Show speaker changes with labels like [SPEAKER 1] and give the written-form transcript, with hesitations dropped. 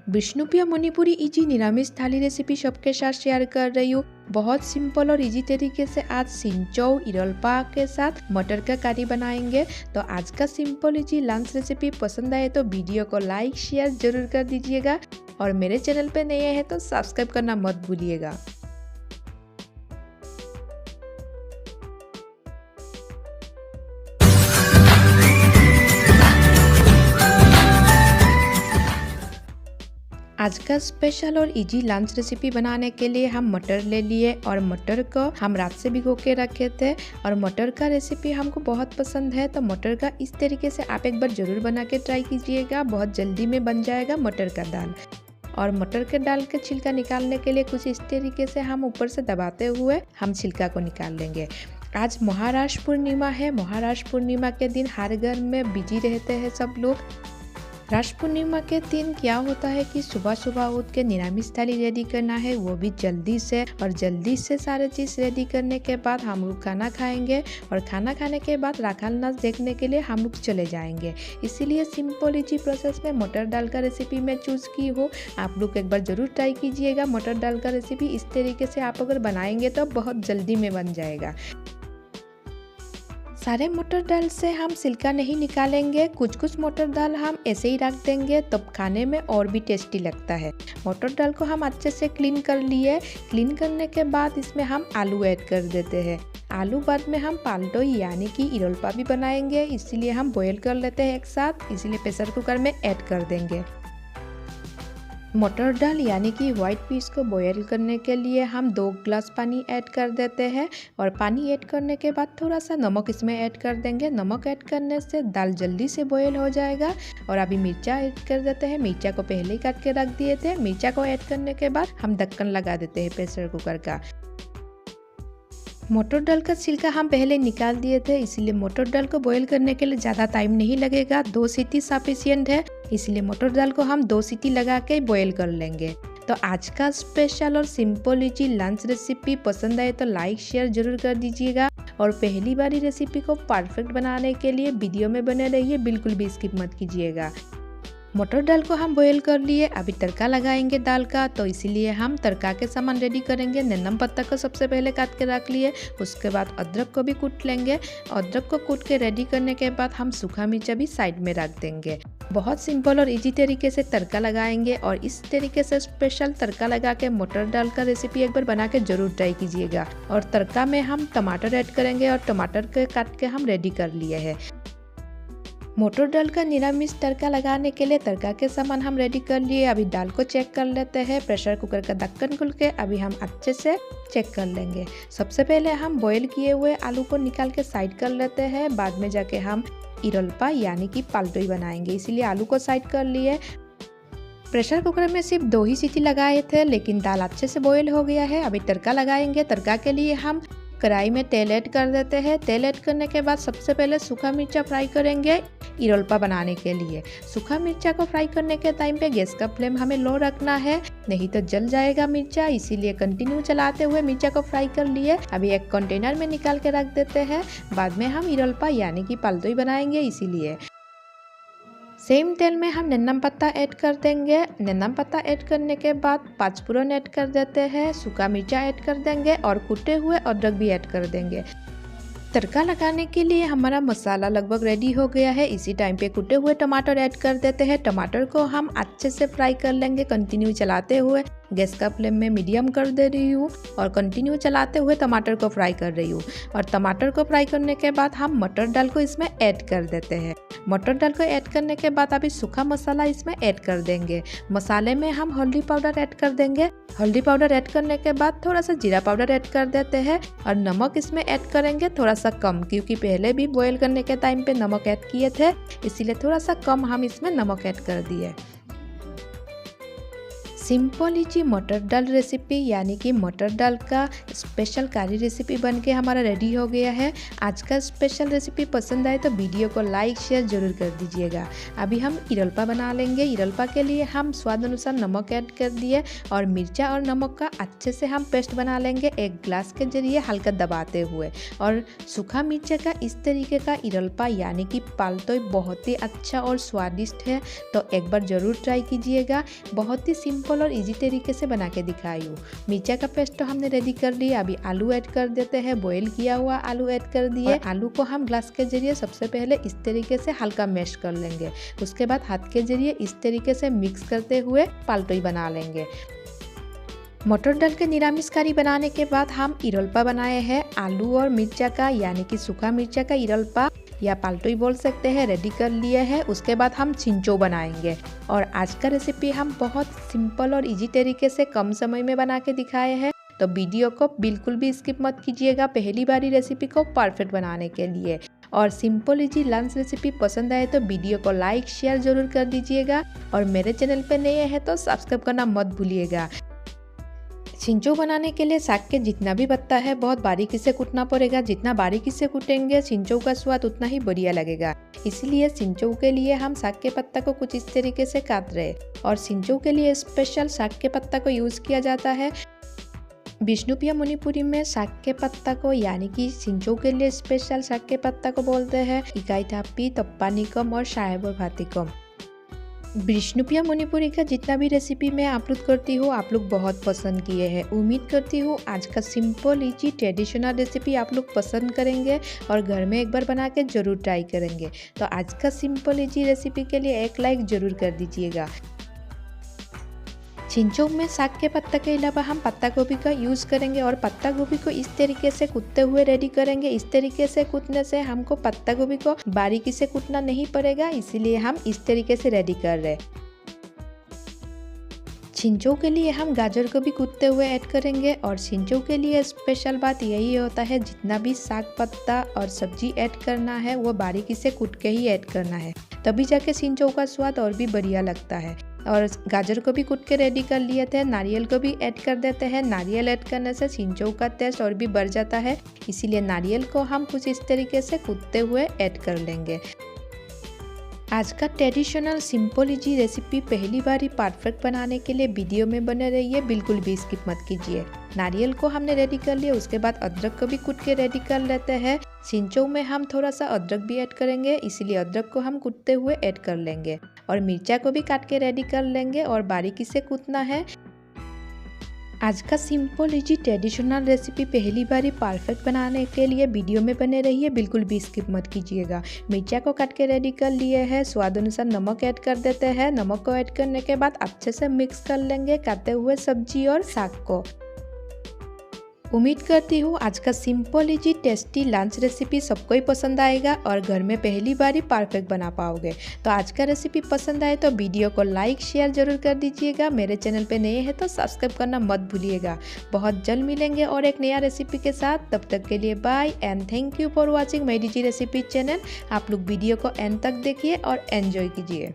[SPEAKER 1] Vishnupriya Manipuri easy निरामिष थाली recipe सबके साथ शेयर कर रही हूँ। बहुत सिंपल और इजी तरीके से आज सिंचौ इरलपा के साथ मटर का करी बनाएंगे। तो आज का सिंपल इजी लंच रेसिपी पसंद आए तो वीडियो को लाइक शेयर जरूर कर दीजिएगा और मेरे चैनल पे नए हैं तो सब्सक्राइब करना मत भूलिएगा। आज का स्पेशल और इजी लंच रेसिपी बनाने के लिए हम मटर ले लिए और मटर को हम रात से भिगो के रखे थे और मटर का रेसिपी हमको बहुत पसंद है। तो मटर का इस तरीके से आप एक बार ज़रूर बना के ट्राई कीजिएगा, बहुत जल्दी में बन जाएगा मटर का दाल। और मटर के दाल के छिलका निकालने के लिए कुछ इस तरीके से हम ऊपर से दबाते हुए हम छिलका को निकाल लेंगे। आज महाराष्ट्र पूर्णिमा है। महाराष्ट्र पूर्णिमा के दिन हर घर में बिजी रहते हैं सब लोग। राष्ट्र पूर्णिमा के दिन क्या होता है कि सुबह सुबह उठ के निरामिष थाली रेडी करना है, वो भी जल्दी से। और जल्दी से सारे चीज़ रेडी करने के बाद हम लोग खाना खाएंगे और खाना खाने के बाद राखाल नाच देखने के लिए हम लोग चले जाएंगे। इसीलिए सिंपल इजी प्रोसेस में मटर दाल का रेसिपी मैं चूज़ की हूँ। आप लोग एक बार ज़रूर ट्राई कीजिएगा। मटर दाल का रेसिपी इस तरीके से आप अगर बनाएंगे तो बहुत जल्दी में बन जाएगा। सारे मटर दाल से हम छिलका नहीं निकालेंगे, कुछ मटर दाल हम ऐसे ही रख देंगे तब खाने में और भी टेस्टी लगता है। मटर दाल को हम अच्छे से क्लीन कर लिए। क्लीन करने के बाद इसमें हम आलू ऐड कर देते हैं। आलू बाद में हम पालटोई यानी कि इरलपा भी बनाएंगे, इसीलिए हम बॉयल कर लेते हैं एक साथ, इसीलिए प्रेशर कुकर में ऐड कर देंगे। मटर दाल यानी कि व्हाइट पीस को बॉयल करने के लिए हम 2 गिलास पानी ऐड कर देते हैं और पानी ऐड करने के बाद थोड़ा सा नमक इसमें ऐड कर देंगे। नमक ऐड करने से दाल जल्दी से बॉयल हो जाएगा। और अभी मिर्चा ऐड कर देते हैं। मिर्चा को पहले ही काट के रख दिए थे। मिर्चा को ऐड करने के बाद हम ढक्कन लगा देते हैं प्रेशर कुकर का। मटर दाल का छिलका हम पहले निकाल दिए थे, इसीलिए मटर दाल को बॉईल करने के लिए ज़्यादा टाइम नहीं लगेगा। 2 सीटी सफिशिएंट है, इसलिए मटर दाल को हम 2 सीटी लगा के बॉईल कर लेंगे। तो आज का स्पेशल और सिंपल इजी लंच रेसिपी पसंद आए तो लाइक शेयर जरूर कर दीजिएगा और पहली बारी रेसिपी को परफेक्ट बनाने के लिए वीडियो में बने रहिए, बिल्कुल भी स्किप मत कीजिएगा। मटर दाल को हम बॉईल कर लिए। अभी तड़का लगाएंगे दाल का, तो इसीलिए हम तड़का के सामान रेडी करेंगे। नन्नम पत्ता को सबसे पहले काट के रख लिए, उसके बाद अदरक को भी कूट लेंगे। अदरक को कूट के रेडी करने के बाद हम सूखा मिर्चा भी साइड में रख देंगे। बहुत सिंपल और इजी तरीके से तड़का लगाएंगे और इस तरीके से स्पेशल तड़का लगा के मटर दाल का रेसिपी एक बार बना के जरूर ट्राई कीजिएगा। और तड़का में हम टमाटर ऐड करेंगे और टमाटर के काट के हम रेडी कर लिए हैं। मटर दाल का निरामिष तड़का लगाने के लिए तड़का के सामान हम रेडी कर लिए। अभी दाल को चेक कर लेते हैं। प्रेशर कुकर का ढक्कन खुल के अभी हम अच्छे से चेक कर लेंगे। सबसे पहले हम बॉईल किए हुए आलू को निकाल के साइड कर लेते हैं, बाद में जाके हम इरलपा यानी कि पालटोई बनाएंगे, इसीलिए आलू को साइड कर लिए। प्रेशर कुकर में सिर्फ 2 ही सीटी लगाए थे, लेकिन दाल अच्छे से बॉईल हो गया है। अभी तड़का लगाएंगे। तड़का के लिए हम कढ़ाई में तेल ऐड कर देते हैं। तेल ऐड करने के बाद सबसे पहले सूखा मिर्चा फ्राई करेंगे इरलपा बनाने के लिए। सूखा मिर्चा को फ्राई करने के टाइम पे गैस का फ्लेम हमें लो रखना है, नहीं तो जल जाएगा मिर्चा, इसीलिए कंटिन्यू चलाते हुए मिर्चा को फ्राई कर लिए। अभी एक कंटेनर में निकाल के रख देते हैं। बाद में हम इरलपा यानी कि पालतोई बनाएंगे, इसीलिए सेम तेल में हम नन्नम पत्ता ऐड कर देंगे। नन्नम पत्ता ऐड करने के बाद 5 फोरन ऐड कर देते हैं, सूखा मिर्चा ऐड कर देंगे और कूटे हुए अदरक भी ऐड कर देंगे। तड़का लगाने के लिए हमारा मसाला लगभग रेडी हो गया है। इसी टाइम पे कूटे हुए टमाटर ऐड कर देते हैं। टमाटर को हम अच्छे से फ्राई कर लेंगे, कंटिन्यू चलाते हुए। गैस का फ्लेम में मीडियम कर दे रही हूँ और कंटिन्यू चलाते हुए टमाटर को फ्राई कर रही हूँ। और टमाटर को फ्राई करने के बाद हम मटर दाल को इसमें ऐड कर देते हैं। मटर दाल को ऐड करने के बाद अभी सूखा मसाला इसमें ऐड कर देंगे। मसाले में हम हल्दी पाउडर ऐड कर देंगे। हल्दी पाउडर ऐड करने के बाद थोड़ा सा जीरा पाउडर ऐड कर देते हैं और नमक इसमें ऐड करेंगे थोड़ा सा कम, क्योंकि पहले भी बॉईल करने के टाइम पे नमक ऐड किए थे, इसीलिए थोड़ा सा कम हम इसमें नमक ऐड कर दिए। सिंपल इजी मटर दाल रेसिपी यानी कि मटर दाल का स्पेशल कारी रेसिपी बनके हमारा रेडी हो गया है। आज का स्पेशल रेसिपी पसंद आए तो वीडियो को लाइक शेयर ज़रूर कर दीजिएगा। अभी हम इरलपा बना लेंगे। इरलपा के लिए हम स्वाद अनुसार नमक ऐड कर दिए और मिर्चा और नमक का अच्छे से हम पेस्ट बना लेंगे एक ग्लास के जरिए हल्का दबाते हुए। और सूखा मिर्चा का इस तरीके का इरलपा यानी कि पालतोई बहुत ही अच्छा और स्वादिष्ट है, तो एक बार ज़रूर ट्राई कीजिएगा। बहुत ही सिंपल और इजी तरीके से बना के दिखाई हूँ। मिर्चा का पेस्ट तो हमने रेडी कर लिया। अभी आलू ऐड कर देते हैं। बॉईल किया हुआ आलू ऐड कर दिए। आलू को हम ग्लास के जरिए सबसे पहले इस तरीके से हल्का मैश कर लेंगे। उसके बाद हाथ के जरिए इस तरीके से मिक्स करते हुए पालतोई बना लेंगे। मटर दाल के निरामिष करी बनाने के बाद हम इरलपा बनाए हैं। आलू और मिर्चा का यानी कि सूखा मिर्चा का इरलपा या पालतोई बोल सकते हैं, रेडी कर लिए हैं। उसके बाद हम छिंचो बनाएंगे। और आज का रेसिपी हम बहुत सिंपल और इजी तरीके से कम समय में बना के दिखाए हैं, तो वीडियो को बिल्कुल भी स्किप मत कीजिएगा पहली बारी रेसिपी को परफेक्ट बनाने के लिए। और सिंपल इजी लंच रेसिपी पसंद आए तो वीडियो को लाइक शेयर ज़रूर कर दीजिएगा। और मेरे चैनल पर नए हैं तो सब्सक्राइब करना मत भूलिएगा। छिंचो बनाने के लिए साग के जितना भी पत्ता है बहुत बारीकी से कूटना पड़ेगा। जितना बारीकी से कूटेंगे छिंचो का स्वाद उतना ही बढ़िया लगेगा। इसीलिए छिंचो के लिए हम साग के पत्ता को कुछ इस तरीके से काट रहे हैं। और छिंचो के लिए स्पेशल साग के पत्ता को यूज़ किया जाता है। विष्णुप्रिया मणिपुरी में साग के पत्ता को यानी कि छिंचो के लिए स्पेशल साग के पत्ता को बोलते हैं इकाईथापी, तप्पानिकम और साहेबर भातिकम। विष्णुप्रिया मणिपुरी का जितना भी रेसिपी मैं अपलोड करती हूँ आप लोग बहुत पसंद किए हैं। उम्मीद करती हूँ आज का सिंपल इजी ट्रेडिशनल रेसिपी आप लोग पसंद करेंगे और घर में एक बार बना के ज़रूर ट्राई करेंगे। तो आज का सिंपल इजी रेसिपी के लिए एक लाइक ज़रूर कर दीजिएगा। छिंचो में साग के पत्ता के अलावा हम पत्ता गोभी का यूज़ करेंगे और पत्ता गोभी को इस तरीके से कूटते हुए रेडी करेंगे। इस तरीके से कूटने से हमको पत्ता गोभी को बारीकी से कूटना नहीं पड़ेगा, इसीलिए हम इस तरीके से रेडी कर रहे हैं। छिंचो के लिए हम गाजर को भी कूटते हुए ऐड करेंगे। और छिंचो के लिए स्पेशल बात यही होता है जितना भी साग पत्ता और सब्जी ऐड करना है वो बारीकी से कूट के ही ऐड करना है, तभी जाके छिंचो का स्वाद और भी बढ़िया लगता है। और गाजर को भी कूट के रेडी कर लिए थे। नारियल को भी ऐड कर देते हैं। नारियल ऐड करने से छिंचो का टेस्ट और भी बढ़ जाता है, इसीलिए नारियल को हम कुछ इस तरीके से कूटते हुए ऐड कर लेंगे। आज का ट्रेडिशनल सिंपल इजी रेसिपी पहली बार ही परफेक्ट बनाने के लिए वीडियो में बने रहिए, बिल्कुल भी स्किप मत कीजिए। नारियल को हमने रेडी कर लिया। उसके बाद अदरक को भी कूट के रेडी कर लेते हैं। छिंचो में हम थोड़ा सा अदरक भी ऐड करेंगे, इसीलिए अदरक को हम कूटते हुए ऐड कर लेंगे। और मिर्चा को भी काट के रेडी कर लेंगे और बारीकी से कूटना है। आज का सिंपल इजी ट्रेडिशनल रेसिपी पहली बार ही परफेक्ट बनाने के लिए वीडियो में बने रहिए, बिल्कुल भी स्किप मत कीजिएगा। मिर्चा को काट के रेडी कर लिए हैं। स्वाद अनुसार नमक ऐड कर देते हैं। नमक को ऐड करने के बाद अच्छे से मिक्स कर लेंगे काटे हुए सब्जी और साग को। उम्मीद करती हूँ आज का simple easy tasty lunch recipe सबको ही पसंद आएगा और घर में पहली बार ही परफेक्ट बना पाओगे। तो आज का रेसिपी पसंद आए तो वीडियो को लाइक शेयर ज़रूर कर दीजिएगा। मेरे चैनल पे नए हैं तो सब्सक्राइब करना मत भूलिएगा। बहुत जल्द मिलेंगे और एक नया रेसिपी के साथ। तब तक के लिए bye and thank you for watching my DG recipe channel. आप लोग वीडियो को एंड तक देखिए और एंजॉय कीजिए।